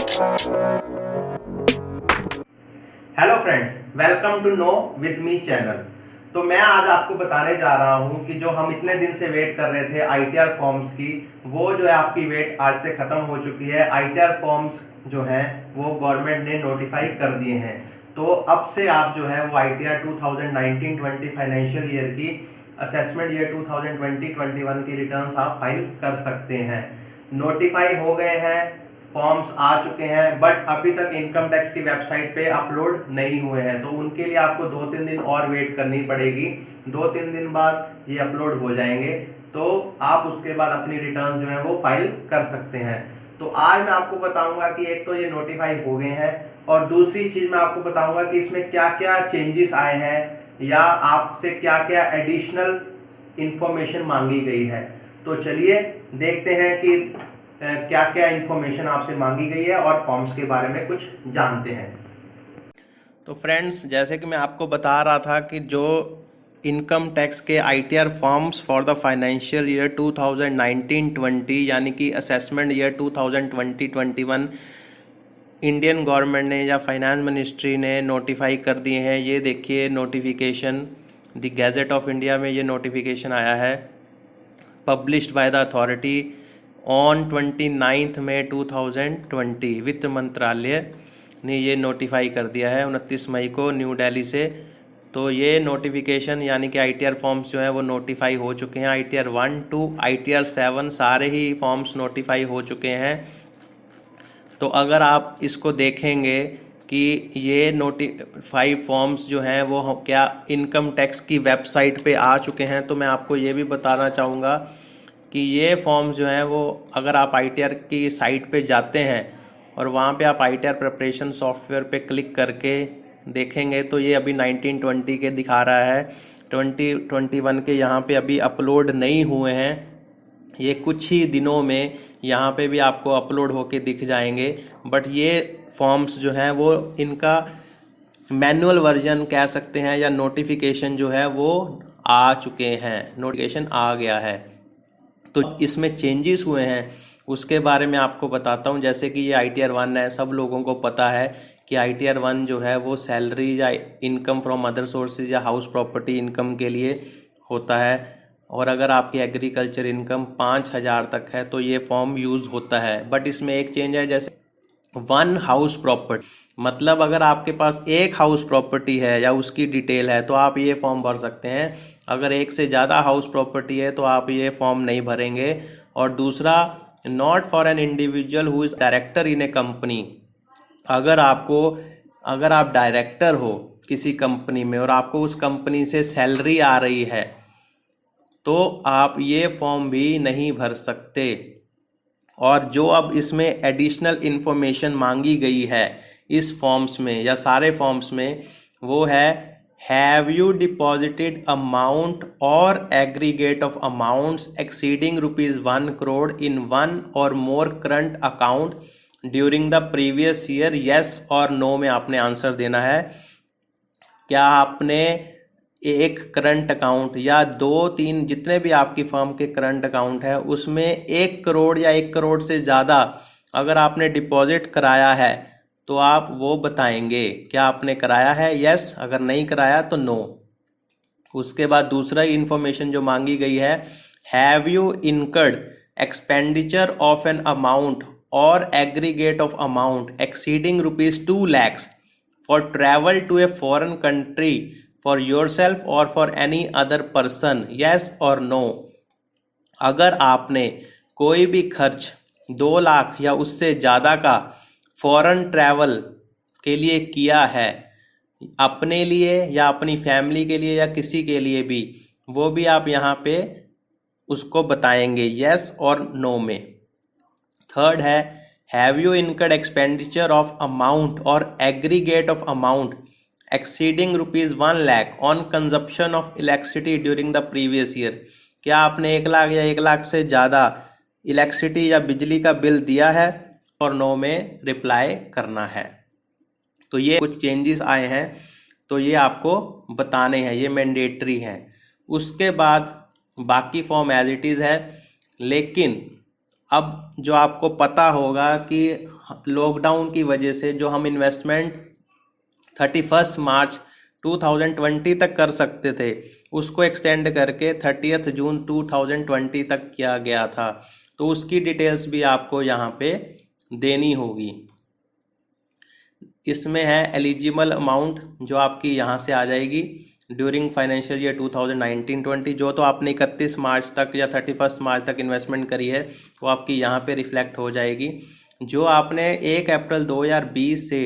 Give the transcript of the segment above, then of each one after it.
Hello friends, welcome to know with me channel. तो मैं आज आपको बताने जा रहा हूं कि जो हम इतने दिन से वेट कर रहे थे आईटीआर फॉर्म्स की, वो जो है आपकी वेट आज से खत्म हो चुकी है। आईटीआर फॉर्म्स जो हैं वो गवर्नमेंट ने नोटिफाई कर दिए हैं। तो अब से आप जो है वो आईटीआर 2019-20 फाइनेंशियल ईयर की असेसमेंट ईयर 2020-21 की रिटर्न्स आप फाइल कर सकते हैं। नोटिफाई हो गए हैं, फॉर्म्स आ चुके हैं, बट अभी तक इनकम टैक्स की वेबसाइट पे अपलोड नहीं हुए हैं। तो उनके लिए आपको 2-3 दिन और वेट करनी पड़ेगी। 2-3 दिन बाद ये अपलोड हो जाएंगे, तो आप उसके बाद अपनी रिटर्न जो है वो फाइल कर सकते हैं। तो आज मैं आपको बताऊंगा कि एक तो ये नोटिफाई हो गए हैं, और दूसरी चीज मैं आपको बताऊंगा कि इसमें क्या क्या चेंजेस आए हैं या आपसे क्या क्या एडिशनल इंफॉर्मेशन मांगी गई है। तो चलिए देखते हैं कि क्या क्या इंफॉर्मेशन आपसे मांगी गई है और फॉर्म्स के बारे में कुछ जानते हैं। तो फ्रेंड्स, जैसे कि मैं आपको बता रहा था कि जो इनकम टैक्स के ITR forms for the financial year 2019-20 यानी कि असेसमेंट ईयर 2020-21 इंडियन गवर्नमेंट ने या फाइनेंस मिनिस्ट्री ने नोटिफाई कर दिए हैं। ये देखिए notification, the gadget of India में ये नोटिफिकेशन आया है, published by the authority on 29 मई 2020। वित्त मंत्रालय ने ये नोटिफाई कर दिया है 29 मई को न्यू दिल्ली से। तो ये नोटिफिकेशन यानी कि आईटीआर फॉर्म्स जो हैं वो नोटिफाई हो चुके हैं। आईटीआर 1 टू आईटीआर 7 सारे ही फॉर्म्स नोटिफाई हो चुके हैं। तो अगर आप इसको देखेंगे कि ये नोटिफाई फॉर्म्स जो हैं वो क्या इनकम टैक्स की वेबसाइट पे आ चुके हैं, तो मैं आपको ये भी बताना चाहूँगा कि ये फॉर्म जो हैं वो अगर आप आईटीआर की साइट पे जाते हैं और वहाँ पे आप आईटीआर प्रिपरेशन सॉफ्टवेयर पे क्लिक करके देखेंगे तो ये अभी 1920 के दिखा रहा है, 2021 के यहाँ पे अभी अपलोड नहीं हुए हैं। ये कुछ ही दिनों में यहाँ पे भी आपको अपलोड होके दिख जाएंगे। बट ये फॉर्म्स जो हैं वो इनका मैनुअल वर्जन कह सकते हैं या नोटिफिकेशन जो है वो आ चुके हैं, नोटिफिकेशन आ गया है। तो इसमें चेंजेस हुए हैं उसके बारे में आपको बताता हूँ। जैसे कि ये आईटीआर 1 है, सब लोगों को पता है कि आईटीआर 1 जो है वो सैलरी या इनकम फ्रॉम अदर सोर्सेज या हाउस प्रॉपर्टी इनकम के लिए होता है। और अगर आपकी एग्रीकल्चर इनकम 5,000 तक है तो ये फॉर्म यूज़ होता है। बट इसमें एक चेंज है, जैसे 1 हाउस प्रॉपर्टी, मतलब अगर आपके पास एक हाउस प्रॉपर्टी है या उसकी डिटेल है तो आप ये फॉर्म भर सकते हैं। अगर एक से ज़्यादा हाउस प्रॉपर्टी है तो आप ये फॉर्म नहीं भरेंगे। और दूसरा, not for an individual who is director in A company. अगर आप डायरेक्टर हो किसी कंपनी में और आपको उस कंपनी से सैलरी आ रही है तो आप ये फॉर्म भी नहीं भर सकते। और जो अब इसमें एडिशनल इन्फॉर्मेशन मांगी गई है इस फॉर्म्स में या सारे फॉर्म्स में, वो है have you deposited amount or aggregate of amounts exceeding ₹1 crore in 1 or more current account during the previous year, yes or no में आपने आंसर देना है। क्या आपने एक करंट अकाउंट या 2-3 जितने भी आपकी फर्म के करंट अकाउंट है उसमें 1 करोड़ या 1 करोड़ से ज़्यादा अगर आपने डिपॉजिट कराया है तो आप वो बताएंगे क्या आपने कराया है, यस, अगर नहीं कराया तो नो। उसके बाद दूसरा इन्फॉर्मेशन जो मांगी गई है, have you incurred expenditure of an amount or aggregate of amount exceeding ₹2 lakhs for travel to a foreign country for yourself or for any other person, yes or no. अगर आपने कोई भी खर्च 2 लाख या उससे ज़्यादा का फॉरेन ट्रैवल के लिए किया है, अपने लिए या अपनी फैमिली के लिए या किसी के लिए भी, वो भी आप यहाँ पे उसको बताएंगे यस और नो में। थर्ड है, have you incurred expenditure of amount or aggregate of amount exceeding ₹1 lakh on consumption of electricity during the previous year. क्या आपने 1 लाख या 1 लाख से ज़्यादा इलेक्ट्रिसिटी या बिजली का बिल दिया है, और नो में रिप्लाई करना है। तो ये कुछ चेंजेस आए हैं, तो ये आपको बताने हैं, ये मैंडेटरी हैं। उसके बाद बाकी फॉर्म एज इट इज़ है, लेकिन अब जो आपको पता होगा कि लॉकडाउन की वजह से जो हम इन्वेस्टमेंट 31 मार्च 2020 तक कर सकते थे, उसको एक्सटेंड करके 30 जून 2020 तक किया गया था। तो उसकी डिटेल्स भी आपको यहाँ पे देनी होगी। इसमें है एलिजिबल अमाउंट जो आपकी यहाँ से आ जाएगी ड्यूरिंग फाइनेंशियल ईयर 2019-20, जो तो आपने 31 मार्च तक या 31 मार्च तक इन्वेस्टमेंट करी है वो आपकी यहाँ पे रिफ्लेक्ट हो जाएगी। जो आपने 1 अप्रैल 2020 से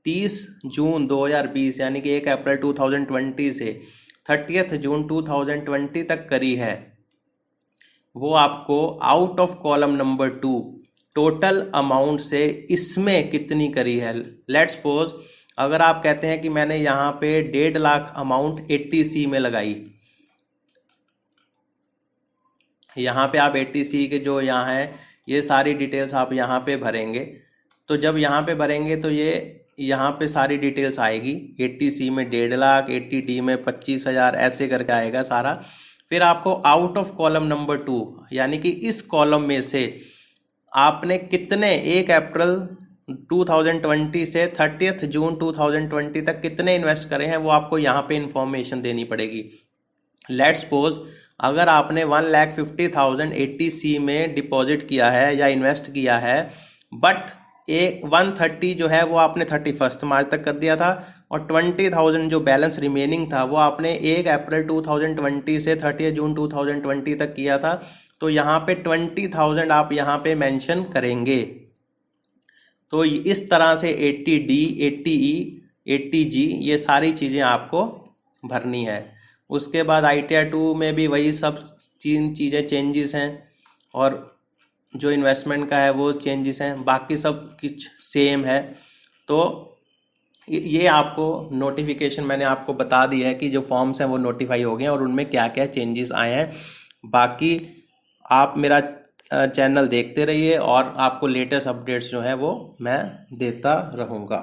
30 जून 2020 यानी कि 1 अप्रैल 2020 से 30 जून 2020 तक करी है, वो आपको out of column number 2 total amount से इसमें कितनी करी है। लेट्स सपोज अगर आप कहते हैं कि मैंने यहाँ पे 1.5 लाख अमाउंट 80C में लगाई, यहाँ पे आप 80C के जो यहाँ है ये सारी डिटेल्स आप यहाँ पे भरेंगे। तो जब यहाँ पे भरेंगे तो ये यहाँ पे सारी डिटेल्स आएगी। 80C में 1.5 लाख, 80D में 25,000 ऐसे करके आएगा सारा। फिर आपको आउट ऑफ कॉलम नंबर 2 यानी कि इस कॉलम में से आपने कितने 1 अप्रैल 2020 से 30 जून 2020 तक कितने इन्वेस्ट करे हैं वो आपको यहाँ पे इंफॉर्मेशन देनी पड़ेगी। लेट्स सपोज अगर आपने 1,50,000 80C में डिपॉजिट किया है या इन्वेस्ट किया है, बट 130 जो है वो आपने 31 मार्च तक कर दिया था और 20,000 जो बैलेंस रिमेनिंग था वो आपने 1 अप्रैल 2020 से 30 जून 2020 तक किया था। तो यहाँ पे 20,000 आप यहाँ पे मेंशन करेंगे। तो इस तरह से 80D, 80E, 80G ये सारी चीज़ें आपको भरनी है। उसके बाद ITR 2 में भी वही सब 3 चीज़ें चेंजेस हैं और जो इन्वेस्टमेंट का है वो चेंजेस हैं, बाकी सब कुछ सेम है। तो ये आपको नोटिफिकेशन मैंने आपको बता दिया है कि जो फॉर्म्स हैं वो नोटिफाई हो गए हैं और उनमें क्या क्या चेंजेस आए हैं। बाकी आप मेरा चैनल देखते रहिए और आपको लेटेस्ट अपडेट्स जो हैं वो मैं देता रहूँगा।